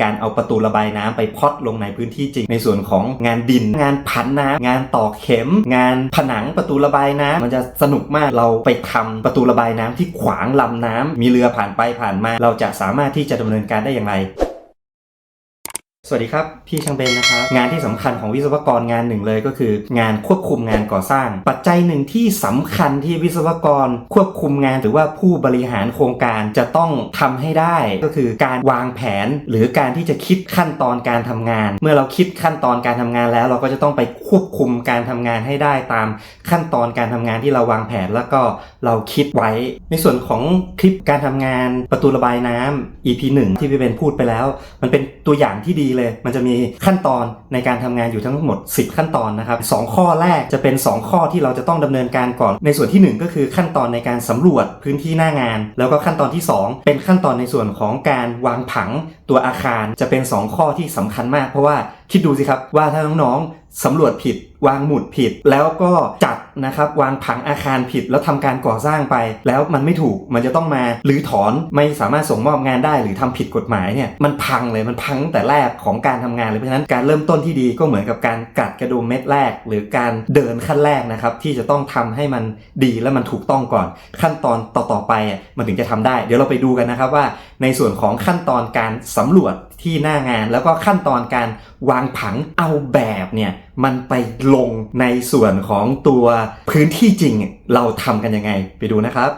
การเอาประตูระบายน้ำไปพอดลงในพื้นที่จริงในส่วนของงานดินงานผันน้ำงานตอกเข็มงานผนังประตูระบายน้ำมันจะสนุกมากเราไปทำประตูระบายน้ำที่ขวางลำน้ำมีเรือผ่านไปผ่านมาเราจะสามารถที่จะดำเนินการได้อย่างไรสวัสดีครับพี่ช่างเบนนะครับงานที่สำคัญของวิศวกรงานหนึ่งเลยก็คืองานควบคุมงานก่อสร้างปัจจัยหนึ่งที่สำคัญที่วิศวกรควบคุมงานหรือว่าผู้บริหารโครงการจะต้องทำให้ได้ก็คือการวางแผนหรือการที่จะคิดขั้นตอนการทำงานเมื่อเราคิดขั้นตอนการทำงานแล้วเราก็จะต้องไปควบคุมการทำงานให้ได้ตามขั้นตอนการทำงานที่เราวางแผนแล้วก็เราคิดไว้ในส่วนของคลิปการทำงานประตูระบายน้ำ EP 1ที่พี่เบนพูดไปแล้วมันเป็นตัวอย่างที่ดีเลยมันจะมีขั้นตอนในการทำงานอยู่ทั้งหมด10ขั้นตอนนะครับ2ข้อแรกจะเป็น2ข้อที่เราจะต้องดำเนินการก่อนในส่วนที่1ก็คือขั้นตอนในการสำรวจพื้นที่หน้างานแล้วก็ขั้นตอนที่2เป็นขั้นตอนในส่วนของการวางผังตัวอาคารจะเป็น2ข้อที่สำคัญมากเพราะว่าคิดดูสิครับว่าถ้าน้องๆสำรวจผิดวางหมุดผิดแล้วก็จัดนะครับวางผังอาคารผิดแล้วทำการก่อสร้างไปแล้วมันไม่ถูกมันจะต้องมารื้อถอนไม่สามารถส่งมอบงานได้หรือทำผิดกฎหมายเนี่ยมันพังเลยมันพังตั้งแต่แรกของการทำงานเลยเพราะฉะนั้นการเริ่มต้นที่ดีก็เหมือนกับการกัดกระดุมเม็ดแรกหรือการเดินขั้นแรกนะครับที่จะต้องทำให้มันดีและมันถูกต้องก่อนขั้นตอนต่อไปมันถึงจะทำได้เดี๋ยวเราไปดูกันนะครับว่าในส่วนของขั้นตอนการสำรวจที่หน้างานแล้วก็ขั้นตอนการวางผังเอาแบบเนี่ยมันไปลงในส่วนของตัวพื้นที่จริงเราทำกันยังไงไปดูนะครับ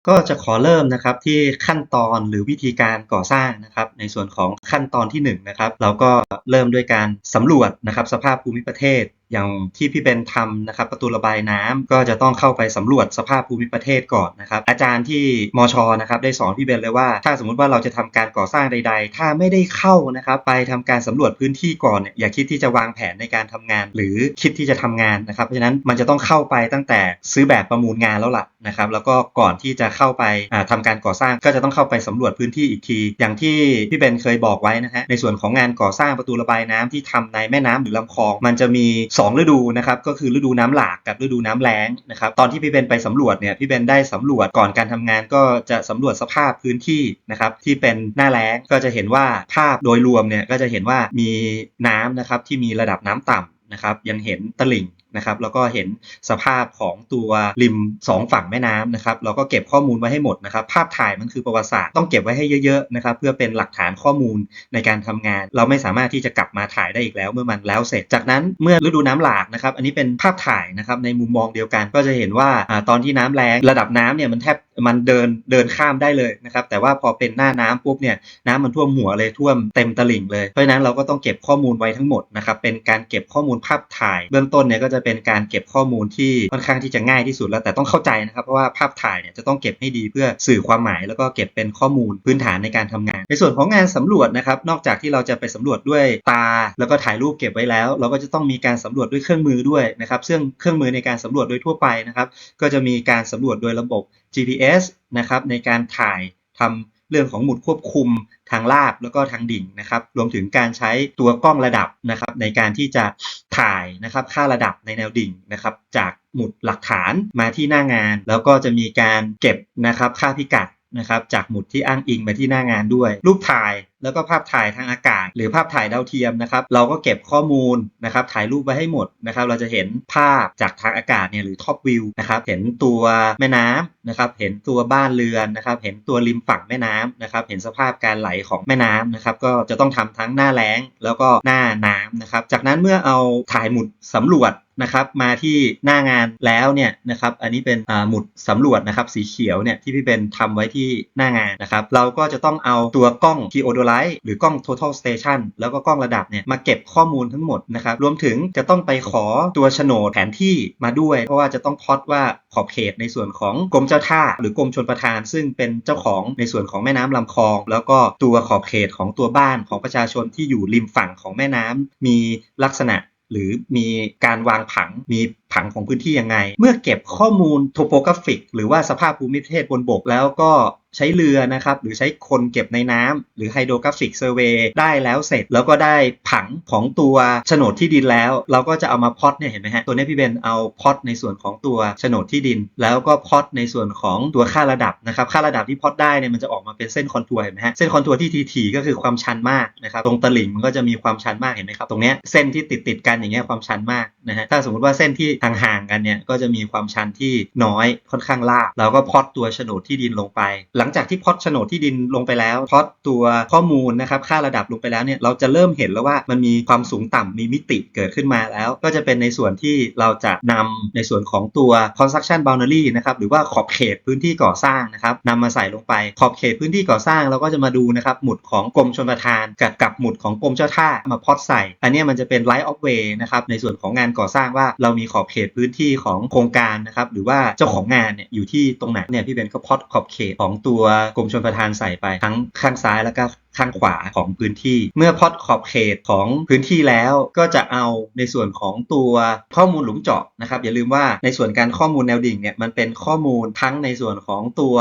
ก็จะขอเริ่มนะครับที่ขั้นตอนหรือวิธีการก่อสร้างนะครับในส่วนของขั้นตอนที่1นะครับเราก็เริ่มด้วยการสำรวจนะครับสภาพภูมิประเทศอย่างที่พี่เบนทำนะครับประตูระบายน้ำก็จะต้องเข้าไปสำรวจสภาพภูมิประเทศก่อนนะครับอาจารย์ที่มช.นะครับได้สอนพี่เบนเลยว่าถ้าสมมุติว่าเราจะทำการก่อสร้างใดๆถ้าไม่ได้เข้านะครับไปทำการสำรวจพื้นที่ก่อนเนี่ยอย่าคิดที่จะวางแผนในการทำงานหรือคิดที่จะทำงานนะครับเพราะฉะนั้นมันจะต้องเข้าไปตั้งแต่ซื้อแบบประมูลงานแล้วล่ะนะครับแล้วก็ก่อนที่จะเข้าไปทำการก่อสร้างก็จะต้องเข้าไปสำรวจพื้นที่อีกทีอย่างที่พี่เบนเคยบอกไว้นะฮะในส่วนของงานก่อสร้างประตูระบายน้ำที่ทำในแม่น้ำหรือลำคลองมันจะมี2ฤดูนะครับก็คือฤดูน้ำหลากกับฤดูน้ำแล้งนะครับตอนที่พี่เบนไปสำรวจเนี่ยพี่เบนได้สำรวจก่อนการทำงานก็จะสำรวจสภาพพื้นที่นะครับที่เป็นหน้าแล้งก็จะเห็นว่าภาพโดยรวมเนี่ยก็จะเห็นว่ามีน้ำนะครับที่มีระดับน้ำต่ำนะครับยังเห็นตลิ่งนะครับแล้วก็เห็นสภาพของตัวริม2ฝั่งแม่น้ำนะครับเราก็เก็บข้อมูลไว้ให้หมดนะครับภาพถ่ายมันคือประวัติศาสตร์ต้องเก็บไว้ให้เยอะๆนะครับเพื่อเป็นหลักฐานข้อมูลในการทำงานเราไม่สามารถที่จะกลับมาถ่ายได้อีกแล้วเมื่อมันแล้วเสร็จจากนั้นเมื่อฤดูน้ำหลากนะครับอันนี้เป็นภาพถ่ายนะครับในมุมมองเดียวกันก็จะเห็นว่าตอนที่น้ำแล้งระดับน้ำเนี่ยมันเดินข้ามได้เลยนะครับแต่ว่าพอเป็นหน้าน้ำปุ๊บเนี่ยน้ำมันท่วมหัวเลยท่วมเต็มตลิ่งเลยเพราะฉะนั้นเราก็ต้องเก็บข้อมูลไว้ทั้งหมดนะครับเป็นการเก็บข้อมูลภาพถ่ายเบื้องต้นเนี่ยก็จะเป็นการเก็บข้อมูลที่ค่อนข้างที่จะง่ายที่สุดแล้วแต่ต้องเข้าใจนะครับเพราะว่าภาพถ่ายเนี่ยจะต้องเก็บให้ดีเพื่อสื่อความหมายแล้วก็เก็บเป็นข้อมูลพื้นฐานในการทำงานในส่วนของงานสำรวจนะครับนอกจากที่เราจะไปสำรวจด้วยตาแล้วก็ถ่ายรูปเก็บไว้แล้วเราก็จะต้องมีการสำรวจด้วยเครื่องมือด้วยนะครับซึ่งเครื่องมือในการสำรวจโดยทั่วไปนะครับก็จะมีการสำรวจโดยระบบ GPS นะครับในการถ่ายทำเรื่องของหมุดควบคุมทางลาดแล้วก็ทางดิ่งนะครับรวมถึงการใช้ตัวกล้องระดับนะครับในการที่จะถ่ายนะครับค่าระดับในแนวดิ่งนะครับจากหมุดหลักฐานมาที่หน้างานแล้วก็จะมีการเก็บนะครับค่าพิกัดนะครับจากหมุดที่อ้างอิงมาที่หน้างานด้วยรูปถ่ายแล้วก็ภาพถ่ายทางอากาศหรือภาพถ่ายดาวเทียมนะครับเราก็เก็บข้อมูลนะครับถ่ายรูปไว้ให้หมดนะครับเราจะเห็นภาพจากทางอากาศเนี่ยหรือท็อปวิวนะครับเห็นตัวแม่น้ำนะครับเห็นตัวบ้านเรือนนะครับเห็นตัวริมฝั่งแม่น้ำนะครับเห็นสภาพการไหลของแม่น้ำนะครับก็จะต้องทำทั้งหน้าแล้งแล้วก็หน้าน้ำนะครับจากนั้นเมื่อเอาถ่ายหมุดสำรวจนะครับมาที่หน้างานแล้วเนี่ยนะครับอันนี้เป็นหมุดสำรวจนะครับสีเขียวเนี่ยที่พี่เบนทำไว้ที่หน้างานนะครับเราก็จะต้องเอาตัวกล้อง Theodolite หรือกล้อง Total Station แล้วก็กล้องระดับเนี่ยมาเก็บข้อมูลทั้งหมดนะครับรวมถึงจะต้องไปขอตัวโฉนดแผนที่มาด้วยเพราะว่าจะต้องพล็อตว่าขอบเขตในส่วนของกรมเจ้าท่าหรือกรมชลประทานซึ่งเป็นเจ้าของในส่วนของแม่น้ำลำคลองแล้วก็ตัวขอบเขตของตัวบ้านของประชาชนที่อยู่ริมฝั่งของแม่น้ำมีลักษณะหรือมีการวางผังมี ผังของพื้นที่ยังไงเมื่อเก็บข้อมูลโทโปกราฟิกหรือว่าสภาพภูมิประเทศบนบกแล้วก็ใช้เรือนะครับหรือใช้คนเก็บในน้ำหรือไฮโดรกราฟิกเซอร์เวย์ได้แล้วเสร็จแล้วก็ได้ผังของตัวโฉนดที่ดินแล้วเราก็จะเอามาพล็อตเนี่ยเห็นไหมฮะตัวนี้พี่เบนเอาพล็อตในส่วนของตัวโฉนดที่ดินแล้วก็พล็อตในส่วนของตัวค่าระดับนะครับค่าระดับที่พล็อตได้เนี่ยมันจะออกมาเป็นเส้นคอนทัวร์เห็นไหมฮะเส้นคอนทัวร์ที่ถี่ๆก็คือความชันมากนะครับตรงตลิ่งมันก็จะมีความชันมากเห็นไหมครับตรงนี้เส้นที่ติดกันอย่างเงี้ยความชันมากนะฮะถ้าสมมติว่าเส้นที่ห่างๆกันเนี่ยก็จะมีความชันที่น้อยค่อนข้างลาบเราก็พล็อตตัวโฉนดที่ดินลงไปหลังจากที่พล็อตโฉนดที่ดินลงไปแล้วพล็อตตัวข้อมูลนะครับค่าระดับลงไปแล้วเนี่ยเราจะเริ่มเห็นแล้วว่ามันมีความสูงต่ำมีมิติเกิดขึ้นมาแล้วก็จะเป็นในส่วนที่เราจะนำในส่วนของตัว construction boundary นะครับหรือว่าขอบเขตพื้นที่ก่อสร้างนะครับนำมาใส่ลงไปขอบเขตพื้นที่ก่อสร้างเราก็จะมาดูนะครับหมุดของกรมชลประทานกับหมุดของกรมเจ้าท่ามาพล็อตใส่อันนี้มันจะเป็น right of way นะครับในส่วนของงานก่อสร้างว่าเรามีขอบเขตพื้นที่ของโครงการนะครับหรือว่าเจ้าของงานเนี่ยอยู่ที่ตรงไหนเนี่ยพี่เบนก็พล็อตขอบเขตของตัวกรมชลประทานใส่ไปทั้งข้างซ้ายแล้วก็ข้างขวาของพื้นที่เมื่อพล็อตขอบเขตของพื้นที่แล้วก็จะเอาในส่วนของตัวข้อมูลหลุมเจาะนะครับอย่าลืมว่าในส่วนการข้อมูลแนวดิ่งเนี่ยมันเป็นข้อมูลทั้งในส่วนของตัว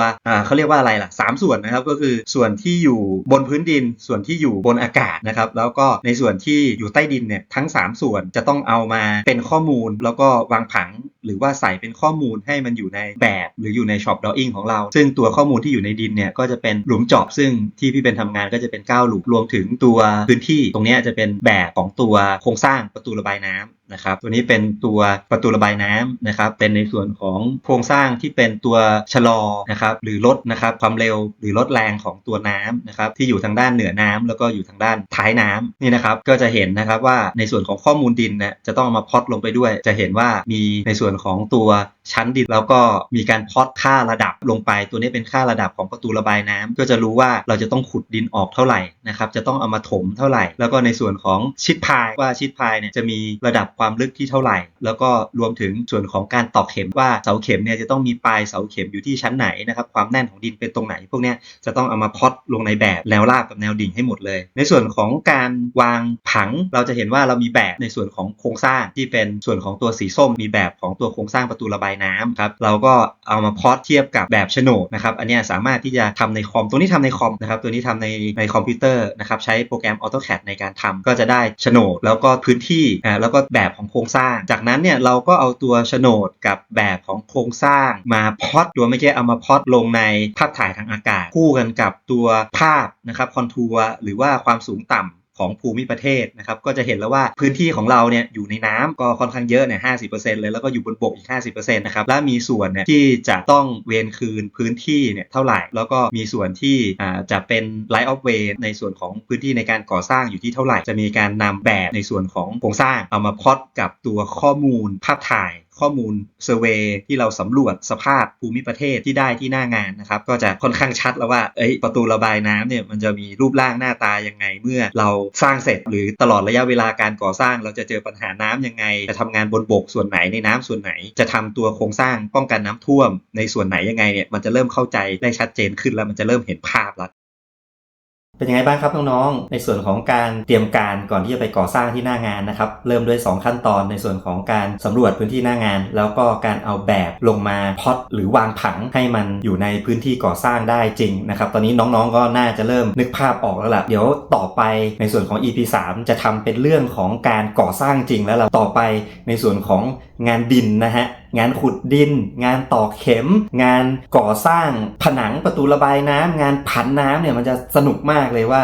เขาเรียกว่าอะไรล่ะ3ส่วนนะครับก็คือส่วนที่อยู่บนพื้นดินส่วนที่อยู่บนอากาศนะครับแล้วก็ในส่วนที่อยู่ใต้ดินเนี่ยทั้ง3ส่วนจะต้องเอามาเป็นข้อมูลแล้วก็วางผังหรือว่าใส่เป็นข้อมูลให้มันอยู่ในแบบหรืออยู่ใน shop drawing ของเราซึ่งตัวข้อมูลที่อยู่ในดินเนี่ยก็จะเป็นหลุมเจาะซึ่งที่พี่เป็นทำงานก็จะเป็น9หลุมรวมถึงตัวพื้นที่ตรงนี้จะเป็นแบบของตัวโครงสร้างประตูระบายน้ำนะครับตัวนี้เป็นตัวประตูระบายน้ำนะครับเป็นในส่วนของโครงสร้างที่เป็นตัวชะลอนะครับหรือลดนะครับความเร็วหรือลดแรงของตัวน้ำนะครับที่อยู่ทางด้านเหนือน้ำแล้วก็อยู่ทางด้านท้ายน้ำนี่นะครับก็จะเห็นนะครับว่าในส่วนของข้อมูลดินนะจะต้องมาพล็อตลงไปด้วยจะเห็นว่ามีในส่วนของตัวชั้นดินแล้วก็มีการพล็อตค่าระดับลงไปตัวนี้เป็นค่าระดับของประตูระบายน้ำก็จะรู้ว่าเราจะต้องขุดดินออกเท่าไหร่นะครับจะต้องเอามาถมเท่าไหร่แล้วก็ในส่วนของชิดพายว่าชิดพายเนี่ยจะมีระดับความลึกที่เท่าไหร่แล้วก็รวมถึงส่วนของการตอกเข็มว่าเสาเข็มเนี่ยจะต้องมีปลายเสาเข็มอยู่ที่ชั้นไหนนะครับความแน่นของดินเป็นตรงไหนพวกนี้จะต้องเอามาพล็อตลงในแบบแนวราบกับแนวดิ่งให้หมดเลยในส่วนของการวางผังเราจะเห็นว่าเรามีแบบในส่วนของโครงสร้างที่เป็นส่วนของตัวสีส้มมีแบบของตัวโครงสร้างประตูระบายน้ำครับเราก็เอามาพล็อตเทียบกับแบบโฉนดนะครับอันนี้สามารถที่จะทำในคอมตัวนี้ทำในคอมนะครับตัวนี้ทำในคอมพิวเตอร์นะครับใช้โปรแกรม AutoCAD ในการทำก็จะได้โฉนดแล้วก็พื้นที่แล้วก็แบบของโครงสร้างจากนั้นเนี่ยเราก็เอาตัวโฉนดกับแบบของโครงสร้างมาพล็อตตัวไม่ใช่เอามาพล็อตลงในภาพถ่ายทางอากาศคู่กันกับตัวภาพนะครับคอนทัวร์หรือว่าความสูงต่ำของภูมิประเทศนะครับก็จะเห็นแล้วว่าพื้นที่ของเราเนี่ยอยู่ในน้ำก็ค่อนข้างเยอะเนี่ย 50% เลยแล้วก็อยู่บนบกอีก 50% นะครับและมีส่วนเนี่ยที่จะต้องเวนคืนพื้นที่เนี่ยเท่าไหร่แล้วก็มีส่วนที่จะเป็น right of way ในส่วนของพื้นที่ในการก่อสร้างอยู่ที่เท่าไหร่จะมีการนำแบบในส่วนของโครงสร้างเอามาพล็อตกับตัวข้อมูลภาพถ่ายข้อมูลเซอร์เวย์ที่เราสำรวจสภาพภูมิประเทศที่ได้ที่หน้างานนะครับก็จะค่อนข้างชัดแล้วว่าประตูระบายน้ำเนี่ยมันจะมีรูปร่างหน้าตายังไงเมื่อเราสร้างเสร็จหรือตลอดระยะเวลาการก่อสร้างเราจะเจอปัญหาน้ำยังไงจะทำงานบนบกส่วนไหนในน้ำส่วนไหนจะทำตัวโครงสร้างป้องกันน้ำท่วมในส่วนไหนยังไงเนี่ยมันจะเริ่มเข้าใจได้ชัดเจนขึ้นแล้วมันจะเริ่มเห็นภาพแล้วเป็นยังไงบ้างครับน้องๆในส่วนของการเตรียมการก่อนที่จะไปก่อสร้างที่หน้างานนะครับเริ่มด้วย2ขั้นตอนในส่วนของการสำรวจพื้นที่หน้างานแล้วก็การเอาแบบลงมาพล็อตหรือวางผังให้มันอยู่ในพื้นที่ก่อสร้างได้จริงนะครับตอนนี้น้องๆก็น่าจะเริ่มนึกภาพออกแล้วล่ะเดี๋ยวต่อไปในส่วนของ EP 3จะทำเป็นเรื่องของการก่อสร้างจริงแล้วล่ะต่อไปในส่วนของงานดินนะฮะงานขุดดินงานตอกเข็มงานก่อสร้างผนังประตูระบายน้ำงานผันน้ำเนี่ยมันจะสนุกมากเลยว่า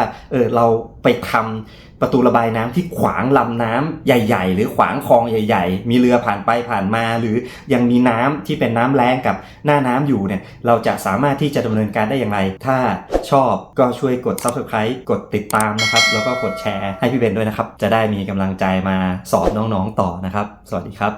เราไปทำประตูระบายน้ำที่ขวางลำน้ำใหญ่ๆหรือขวางคลองใหญ่ๆมีเรือผ่านไปผ่านมาหรือยังมีน้ำที่เป็นน้ำแล้งกับหน้าน้ำอยู่เนี่ยเราจะสามารถที่จะดำเนินการได้อย่างไรถ้าชอบก็ช่วยกด Subscribe กดติดตามนะครับแล้วก็กดแชร์ให้พี่เบนด้วยนะครับจะได้มีกำลังใจมาสอนน้องๆต่อนะครับสวัสดีครับ